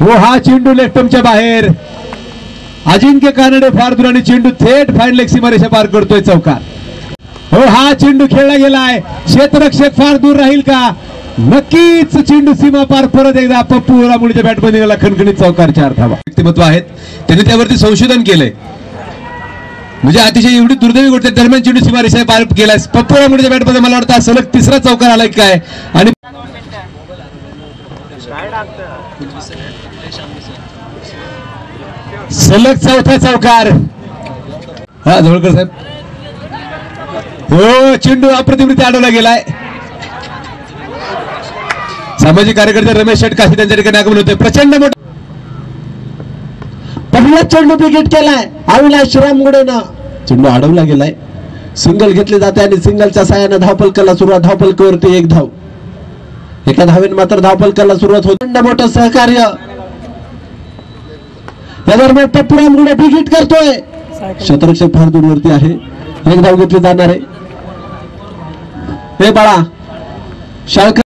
हो हा चेंडू लेफ्टमच्या बाहेर. अजिंक्य कानडे फार दूर आणि चेंडू थेट फाईन लेग सीमारेषा पार करतोय चौकार. हो हा चेंडू खेळला गेलाय. क्षेत्ररक्षक फार दूर राहील का? नक्कीच चेंडू सीमा पार. परत एकदा पप्पू रामुळीच्या बॅटमध्ये गेला. खणखणीत चौकार. 4 धावा. व्यक्तिमत्व आहेत, त्यांनी त्यावरती संशोधन केलंय. म्हणजे अतिशय एवढी दुर्दैवी गोष्ट. दरम्यान चेंडू सीमारेषा पार गेलाय. पप्पू रामुळीच्या बॅटमध्ये मला वाटतं सलग 3रा चौकार आलाय काय. आणि सलग 4था चौकार. हा जवळकर साहेब. हो चेंडू अप्रतिमरित्या अडवला गेलाय. सामाजिक कार्यकर्ते रमेश शेटकाशी त्यांच्या ठिकाणी आगमन होते. प्रचंड मोठा पहिला चेंडू विकेट केलाय अविनाश श्रीरामगुडेनं. चेंडू अडवला गेलाय. सिंगल घेतले जाते आणि सिंगलच्या साहाय्याने धावफलकाला सुरुवात. धावफलकावरती 1 धाव. एका धावेने मात्र धावफलकाला सुरुवात होते. मोठं सहकार्य या दरम्यान पप्पू रामुळे विकेट करतोय. क्षेत्ररक्षक फार दूरवरती आहे. 1 धाव घेतली जाणार आहे. हे बाळा शाळकर